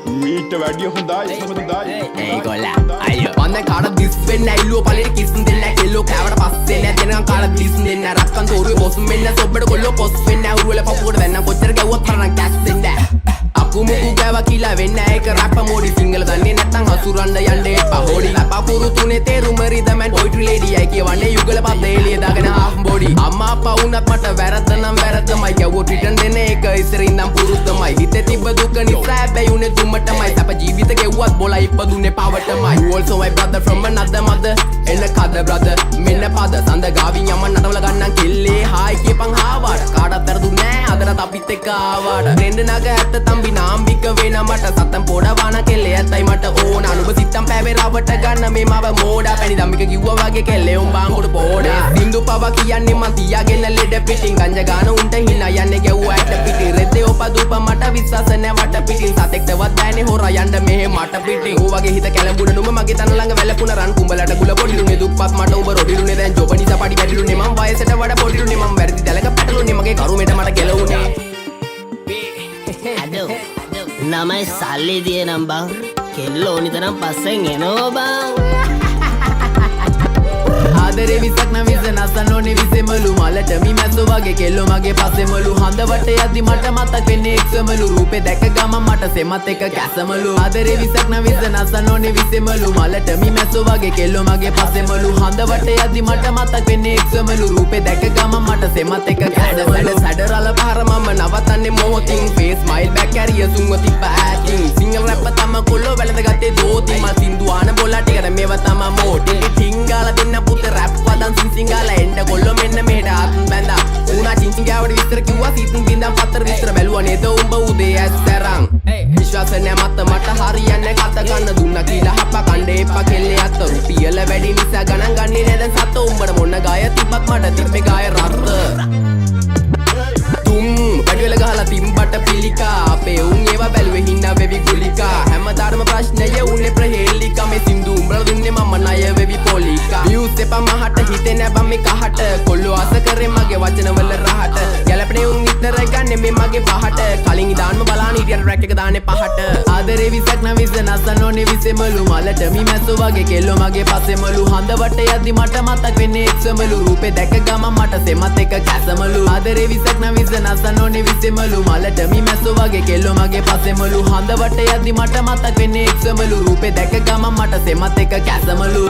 මීට වැඩිය හොඳයි සමහරයි ඒ ගොල්ලා අයියෝ වන්ද කාඩ දිස් වෙන්න ඇල්ලුව පළේ කිස්සුම් දෙන්න කෙල්ලෝ කෑවට පස්සේ නෑ දෙනකන් කාඩ දිස් දෙන්න රක්කන් තෝරුවේ බොස් මෙන්න සොබ්බඩ කොල්ලෝ පොස් වෙන්න උරුවල පපුවට දැන්න කොච්චර ගැව්වත් තරණ කැස් දෙන්න අකුමුකු ගෑවා කියලා වෙන්න ඒක රැප්ප මෝඩි සිංගල දන්නේ නැත්නම් අසුරන්න යන්න එපා හොඩි ලපකුරු තුනේ තේරුම රිදමෙන් පොයිට්‍රි ලේඩියයි කියවන්නේ යුගල පද එළිය දාගෙන හාෆ් බොඩි අම්මා අප්පා වුණත් මට වැරද්ද නම් වැරද්දමයි ගැව්වොත් රිටර්න් දෙන එක ඉස්සරින්නම් පුරුද්දමයි හිතේ තිබ්බ දුක නිසා හැබැයි උනේ දුමටමයි සැප ජීවිත ගෙව්වත් බොලා ඉපදුනේ පවටමයි you also my brother from another mother එන්න කද brother මෙන්න පද සඳ ගාවින් යමන් නටවල ගන්නම් කෙල්ලේ හායි කියපන් හාවට කාටවත් වැරදුන්නේ නෑ අදටත් අපිත් එක්ක ආවට රෙන්න නග ඇත්ත තම්බි නාම්බික වෙන මට සත්තම් පොඩවන කෙල්ලේ ඇත්තයි මට ඕන අනුබ සිත්තම් පැවේ රවට ගන්න මේ මව මෝඩා පැණි දම්බික කිව්වා වගේ කෙල්ලේ උඹ අංගුඩ පොඩා සින්දු පව කියන්නේ මං තියාගෙන ලෙඩ පිටින් ගංජ ගාන උන්ට හිනා යන්නේ ගැව්වා ඇට පිටි රෙද්දේ ඔපදුප මට විශ්වාස නෑ වට පිටින් සතෙක්ටවත් බෑනේ හොරා යන්න මෙහෙ මට පිටින් ඌ වගේ හිත කැලඹුණ නුඹ මගේ තන ළඟ වැළපුණ රන් කුඹලට ගුල පොඩිලුනේ දුප්පත් මට උඹ රොඩිලුනේ දැන් ජොබ නිසා පඩි වැඩිලුනේ මං වයසට වඩා පොඩිලුනේ මං වැරදි දැලක පැටලුනේ මගේ කරුමෙට මට ගැලවුනේ අදෝ නමයි සල්ලි දිය නම් බං කෙල්ලෝ නිතරම් පස්සෙන් එනෝ බං ආදරේ විසක් නම් විස නසන්න ඕනේ විසෙමලු මලට මි මැස්සෝ වගේ කෙල්ලෝ මගේ පස්සෙමලු හඳවට යද්දි මට මතක් වෙන්නේ එක්සමලු රූපේ දැක ගමන් මට සෙමත් එක කැසමලු ආදරේ විසක් නම් විස නසන්න ඕනේ විසෙමලු මලට මි මැස්සෝ වගේ කෙල්ලෝ මගේ පස්සෙමලු හඳවට යද්දි මට මතක් වෙන්නේ එක්සමලු රූපේ දැක ගමන් මට සෙමත් එක කැසමලු සැඩරල පාර මම නවතන්නේ මොහොතින් ෆේස් ස්මයිල් බෑක් කැරිය සුන්ව තිබ්බ ඇටින් සිංගල් රැප් තම කොල්ලෝ වැළඳ ගත්තේ දෝති මා සින්දු ආන බොලා ටිකට මේව තම මෝටි ටිංගාල දෙන්න පුතේ රැප් වදන් සිංගාල එන්න කොල්ලෝ මෙන්න මෙහෙට ආත්ම බැඳා උනා චිංචිංගාවට විස්තර කිව්වා සීතුන් බින්දම් පතර විස්තර බැලුවා නේද උඹ උදේ ඇස්තරන් විශ්වාස නෑ මත මට හරියන්නේ කත ගන්න දුන්නා කියලා හප්පා කණ්ඩේ එපා කෙල්ලේ අත රුපියල වැඩි නිසා ගණන් ගන්නේ නෑ දැන් සත උඹට මොන ගාය තිබ්බත් මට තිබ්බේ ගාය රත්ත තුම් බඩවල ගහලා තිම්බට පිළිකා අපේ උන් ඒවා බැලුවේ හින්දා වෙවි ගුලිකා හැමදාම ප්‍රශ්නය උන්නේ ප්‍රහේලිකා මේ සින්දු උඹලා දුන්නේ මම ණය වෙවි පොලිකා views එපා මහට හිතේ නෑ බම් මේ කහට කොල්ලෝ ආස කරේ මගේ වචන වල රහට ගැලපනේ උන් ඉතර ගන්නේ මේ මගේ පහට කලින් ඉදාන්ම බලාන ඉතින් රැක් එක දාන්නේ පහට ආදරේ විසක් නම් විස නසන්න ඕනේ විසෙමලු මලට මි මැස්සෝ වගේ කෙල්ලෝ මගේ පස්සෙමලු හඳවට යද්දි මට මතක් වෙන්නේ එක්සමලු රූපේ දැක ගමන් මට සෙමත් එක කැසමලු ආදරේ විසක් නම් විස නසන්න ඕනේ විසෙමලු මලට මි මැස්සෝ වගේ කෙල්ලෝ මගේ පස්සෙමලු හඳවට යද්දි මට මතක් වෙන්නේ එක්සමලු රූපේ දැක ගමන් මට සෙමත් එක කැසමලු